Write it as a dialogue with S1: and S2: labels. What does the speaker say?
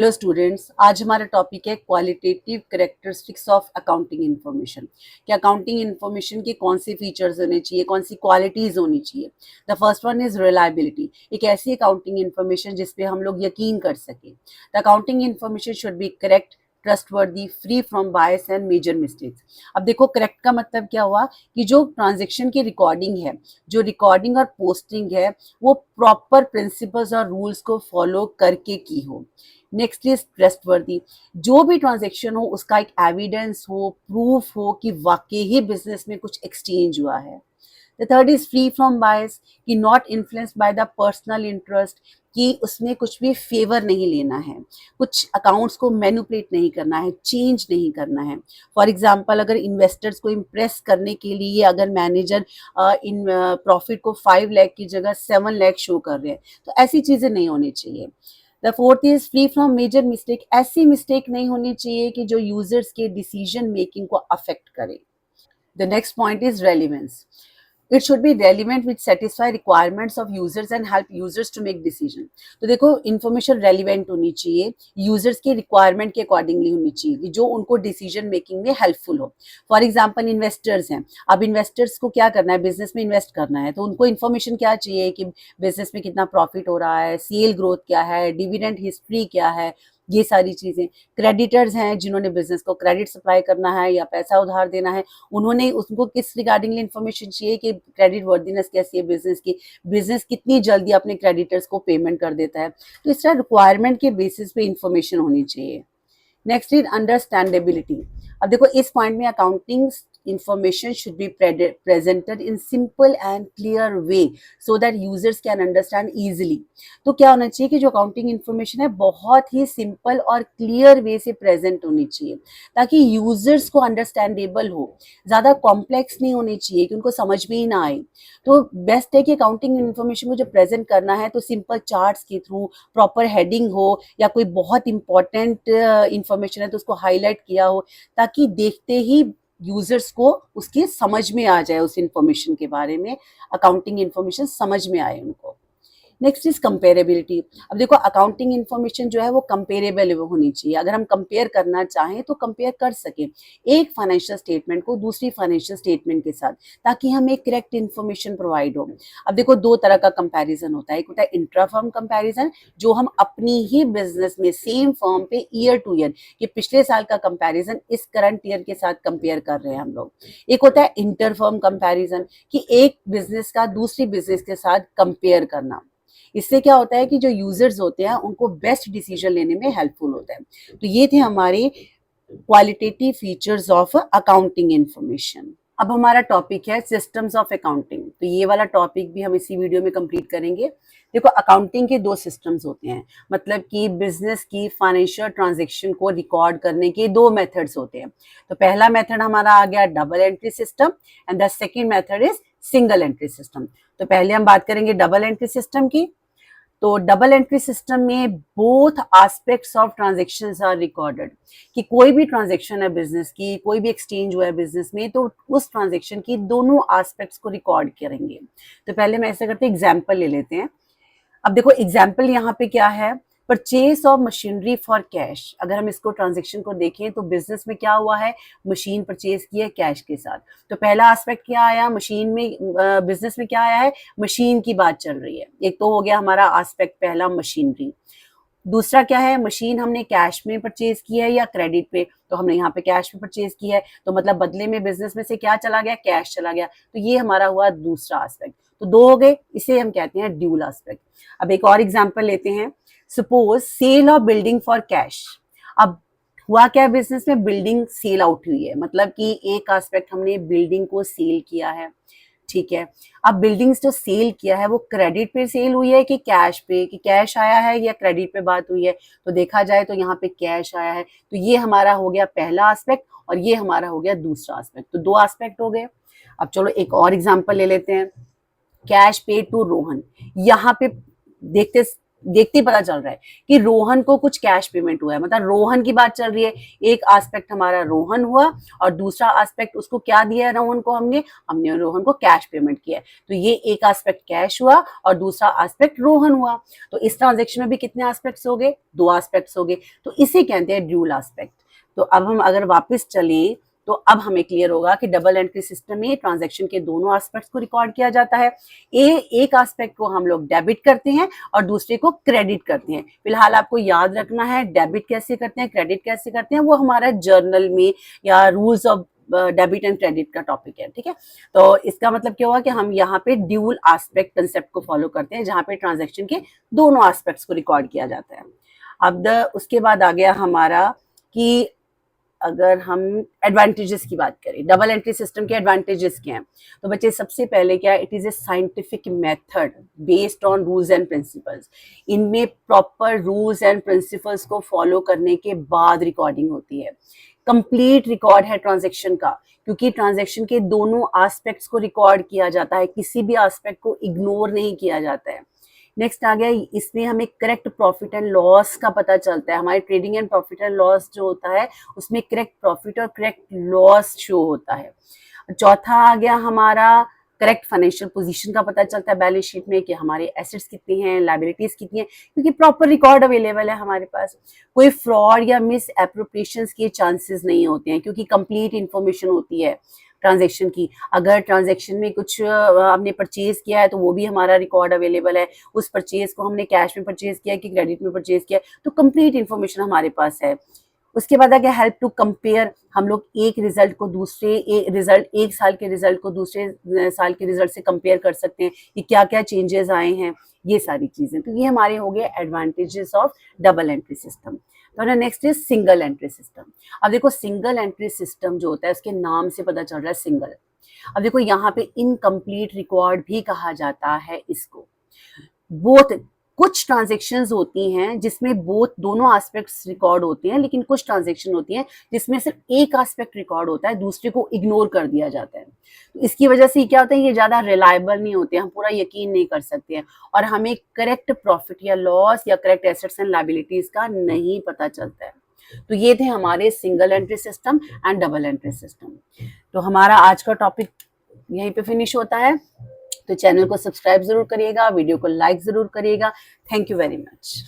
S1: Hello students, आज हमारा topic है qualitative characteristics of accounting information. कि अकाउंटिंग इन्फॉर्मेशन के कौन से फीचर्स होने चाहिए, कौन सी क्वालिटीज होनी चाहिए। The first one is reliability. एक ऐसी अकाउंटिंग इन्फॉर्मेशन जिसपे हम लोग यकीन कर सकें। The accounting information should be correct, trustworthy, free from bias and major mistakes. अब देखो, करेक्ट का मतलब क्या हुआ कि जो ट्रांजेक्शन की रिकॉर्डिंग है, जो रिकॉर्डिंग और पोस्टिंग है, वो प्रॉपर प्रिंसिपल्स और रूल्स को फॉलो करके की हो। Next is trustworthy. जो भी ट्रांजेक्शन हो उसका एक एविडेंस हो, प्रूफ हो कि वाकई ही बिजनेस में कुछ एक्सचेंज हुआ है। The third is free from bias, कि not influenced by the personal interest, कि उसमें कुछ भी फेवर नहीं लेना है, कुछ अकाउंट्स को मैनिपुलेट नहीं करना है, चेंज नहीं करना है। फॉर एग्जांपल, अगर इन्वेस्टर्स को इम्प्रेस करने के लिए अगर मैनेजर इन प्रॉफिट को 5 लाख की जगह 7 लाख शो कर रहे हैं, तो ऐसी चीजें नहीं होनी चाहिए। The fourth is free from major mistake. ऐसी मिस्टेक नहीं होनी चाहिए कि जो यूजर्स के डिसीजन मेकिंग को अफेक्ट करे। The next point is relevance. It should be relevant which satisfy requirements of users and help users to make decision. तो देखो, इंफॉर्मेशन रेलिवेंट होनी चाहिए, यूजर्स के रिक्वायरमेंट के अकॉर्डिंगली होनी चाहिए, कि जो उनको डिसीजन मेकिंग में हेल्पफुल हो। फॉर एग्जांपल, इन्वेस्टर्स हैं। अब इन्वेस्टर्स को क्या करना है, बिजनेस में इन्वेस्ट करना है, तो उनको इन्फॉर्मेशन क्या चाहिए कि बिजनेस में कितना प्रॉफिट हो रहा है, सेल ग्रोथ क्या है, डिविडेंड हिस्ट्री क्या है, ये सारी चीजें। क्रेडिटर्स हैं, जिन्होंने बिजनेस को क्रेडिट सप्लाई करना है या पैसा उधार देना है, उन्होंने उसको किस रिगार्डिंग इन्फॉर्मेशन चाहिए कि क्रेडिट वर्दीनेस कैसी है बिजनेस की, बिजनेस कितनी जल्दी अपने क्रेडिटर्स को पेमेंट कर देता है। तो इस तरह रिक्वायरमेंट के बेसिस पे इंफॉर्मेशन होनी चाहिए। Next is understandability. अब देखो, इस पॉइंट में accounting information should be presented in simple and clear way so that users can understand easily। तो क्या होना चाहिए कि जो अकाउंटिंग इन्फॉर्मेशन है बहुत ही सिंपल और क्लियर वे से प्रेजेंट होनी चाहिए, ताकि यूजर्स को अंडरस्टैंडेबल हो। ज्यादा कॉम्प्लेक्स नहीं होनी चाहिए कि उनको समझ में ही ना आए। तो बेस्ट है कि अकाउंटिंग इन्फॉर्मेशन को जो प्रेजेंट करना है तो सिंपल चार्ट्स के थ्रू, प्रॉपर हेडिंग हो, या कोई बहुत इंपॉर्टेंट इंफॉर्मेशन है तो उसको हाईलाइट किया हो, ताकि देखते ही यूजर्स को उसकी समझ में आ जाए, उस इंफॉर्मेशन के बारे में अकाउंटिंग इंफॉर्मेशन समझ में आए उनको। Next is comparability. अब देखो, अकाउंटिंग इन्फॉर्मेशन जो है वो कंपेरेबल होनी चाहिए। अगर हम कंपेयर करना चाहें तो कंपेयर कर सकें एक फाइनेंशियल स्टेटमेंट को दूसरी फाइनेंशियल स्टेटमेंट के साथ, ताकि हमें करेक्ट इन्फॉर्मेशन प्रोवाइड हो। अब देखो, दो तरह का कंपैरिजन होता है। एक होता है इंट्रा फर्म कंपैरिजन, जो हम अपनी ही बिजनेस में सेम फर्म पे ईयर टू ईयर, कि पिछले साल का कंपैरिजन इस करंट ईयर के साथ कंपेयर कर रहे हैं हम लोग। एक होता है इंटर फर्म कंपैरिजन, कि एक बिजनेस का दूसरी बिजनेस के साथ कंपेयर करना। इससे क्या होता है कि जो यूजर्स होते हैं उनको बेस्ट डिसीजन लेने में हेल्पफुल होता है। तो ये थे हमारे qualitative features of accounting information. अब हमारा टॉपिक है सिस्टम्स ऑफ अकाउंटिंग। तो ये वाला टॉपिक भी हम इसी वीडियो में कंप्लीट करेंगे। देखो, अकाउंटिंग के दो सिस्टम्स होते हैं, मतलब कि बिजनेस की फाइनेंशियल ट्रांजैक्शन को रिकॉर्ड करने के दो मेथड्स होते हैं। तो पहला मेथड हमारा आ गया double entry system, and the second method is single entry system. तो पहले हम बात करेंगे डबल एंट्री सिस्टम की। तो डबल एंट्री सिस्टम में both aspects of transactions are recorded, कि कोई भी ट्रांजेक्शन है बिजनेस की, कोई भी एक्सचेंज हुआ है बिजनेस में, तो उस ट्रांजेक्शन की दोनों एस्पेक्ट्स को रिकॉर्ड करेंगे। तो पहले मैं ऐसा करते हैं, एग्जाम्पल ले लेते हैं। अब देखो, एग्जाम्पल यहाँ पे क्या है, purchase of machinery for cash. अगर हम इसको ट्रांजेक्शन को देखें तो बिजनेस में क्या हुआ है, मशीन परचेज की है कैश के साथ। तो पहला एस्पेक्ट क्या आया मशीन में, बिजनेस में क्या आया है, मशीन की बात चल रही है। एक तो हो गया हमारा एस्पेक्ट पहला, मशीनरी। दूसरा क्या है, मशीन हमने कैश में परचेज की है या क्रेडिट पे। तो हमने यहाँ पे कैश में परचेज की है, तो मतलब बदले में बिजनेस में से क्या चला गया, कैश चला गया। तो ये हमारा हुआ दूसरा एस्पेक्ट। तो दो हो गए, इसे हम कहते हैं ड्यूल एस्पेक्ट। अब एक और एग्जांपल लेते हैं। Suppose sale of building for cash. अब हुआ क्या, बिजनेस में बिल्डिंग सेल आउट हुई है, मतलब कि एक एस्पेक्ट हमने बिल्डिंग को सेल किया है, ठीक है। अब बिल्डिंग्स जो सेल किया है वो क्रेडिट पे सेल हुई है कि कैश पे, कि कैश आया है या क्रेडिट पे बात हुई है। तो देखा जाए तो यहाँ पे कैश आया है। तो ये हमारा हो गया पहला एस्पेक्ट, और ये हमारा हो गया दूसरा एस्पेक्ट। तो दो एस्पेक्ट हो गए। अब चलो एक और एग्जांपल ले लेते हैं। कैश पे टू रोहन। यहाँ पे देखते देखते ही पता चल रहा है कि रोहन को कुछ कैश पेमेंट हुआ है, मतलब रोहन की बात चल रही है। एक एस्पेक्ट हमारा रोहन हुआ और दूसरा एस्पेक्ट उसको क्या दिया है रोहन को, हमने रोहन को कैश पेमेंट किया है। तो ये एक एस्पेक्ट कैश हुआ और दूसरा एस्पेक्ट रोहन हुआ। तो इस ट्रांजेक्शन में भी कितने एस्पेक्ट्स हो गए, 2 एस्पेक्ट्स हो गए। तो इसे कहते हैं ड्यूल एस्पेक्ट। तो अब हम अगर वापस चले तो अब हमें क्लियर होगा कि डबल एंट्री सिस्टम में ट्रांजैक्शन के दोनों एस्पेक्ट्स को रिकॉर्ड किया जाता है। एक एस्पेक्ट को हम लोग डेबिट करते हैं और दूसरे को क्रेडिट करते हैं। फिलहाल आपको याद रखना है डेबिट कैसे करते हैं, क्रेडिट कैसे करते हैं, वो हमारा जर्नल में या rules of debit and credit का टॉपिक है, ठीक है। तो इसका मतलब क्या हुआ कि हम यहाँ पे ड्यूल एस्पेक्ट कंसेप्ट को फॉलो करते हैं, जहाँ पे ट्रांजैक्शन के दोनों एस्पेक्ट्स को रिकॉर्ड किया जाता है। अब उसके बाद आ गया हमारा कि अगर हम एडवांटेजेस की बात करें, डबल एंट्री सिस्टम के एडवांटेजेस क्या हैं, तो बच्चे सबसे पहले क्या है, it is a scientific method based on rules and principles. इनमें प्रॉपर रूल्स एंड प्रिंसिपल्स को फॉलो करने के बाद रिकॉर्डिंग होती है। कंप्लीट रिकॉर्ड है ट्रांजैक्शन का, क्योंकि ट्रांजैक्शन के दोनों एस्पेक्ट्स को रिकॉर्ड किया जाता है, किसी भी एस्पेक्ट को इग्नोर नहीं किया जाता है। नेक्स्ट आ गया, इसमें हमें करेक्ट प्रॉफिट एंड लॉस का पता चलता है। हमारे trading and profit and loss जो होता है उसमें करेक्ट प्रॉफिट और करेक्ट लॉस शो होता है। चौथा आ गया हमारा करेक्ट फाइनेंशियल पोजीशन का पता चलता है बैलेंस शीट में कि हमारे एसेट्स कितनी हैं, लायबिलिटीज कितनी हैं, क्योंकि प्रॉपर रिकॉर्ड अवेलेबल है हमारे पास। कोई फ्रॉड या मिस एप्रोप्रिएशंस के चांसेस नहीं होते हैं, क्योंकि कंप्लीट इंफॉर्मेशन होती है ट्रांजैक्शन की। अगर ट्रांजैक्शन में कुछ हमने परचेज किया है तो वो भी हमारा रिकॉर्ड अवेलेबल है। उस परचेज को हमने कैश में परचेज किया कि क्रेडिट में परचेज किया, तो कंप्लीट इंफॉर्मेशन हमारे पास है। उसके बाद आ गया हेल्प टू कंपेयर। हम लोग एक रिजल्ट को दूसरे एक साल के रिजल्ट को दूसरे साल के रिजल्ट से कंपेयर कर सकते हैं कि क्या क्या चेंजेस आए हैं, ये सारी चीजें। तो ये हमारे हो गए advantages of double entry system. तो next is single entry system. अब देखो सिंगल एंट्री सिस्टम जो होता है उसके नाम से पता चल रहा है सिंगल। अब देखो यहाँ पे इनकम्प्लीट रिकॉर्ड भी कहा जाता है इसको। बोथ कुछ ट्रांजेक्शन्स होती हैं जिसमें दोनों एस्पेक्ट्स रिकॉर्ड होते हैं, लेकिन कुछ ट्रांजेक्शन होती हैं जिसमें सिर्फ एक एस्पेक्ट रिकॉर्ड होता है, दूसरे को इग्नोर कर दिया जाता है। तो इसकी वजह से क्या होता है, ये ज्यादा रिलायबल नहीं होते, हम पूरा यकीन नहीं कर सकते हैं और हमें करेक्ट प्रॉफिट या लॉस या करेक्ट एसेट्स एंड लायबिलिटीज का नहीं पता चलता है। तो ये थे हमारे single entry system and double entry system. तो हमारा आज का टॉपिक यहीं पे फिनिश होता है। तो चैनल को सब्सक्राइब जरूर करिएगा, वीडियो को लाइक जरूर करिएगा। Thank you very much.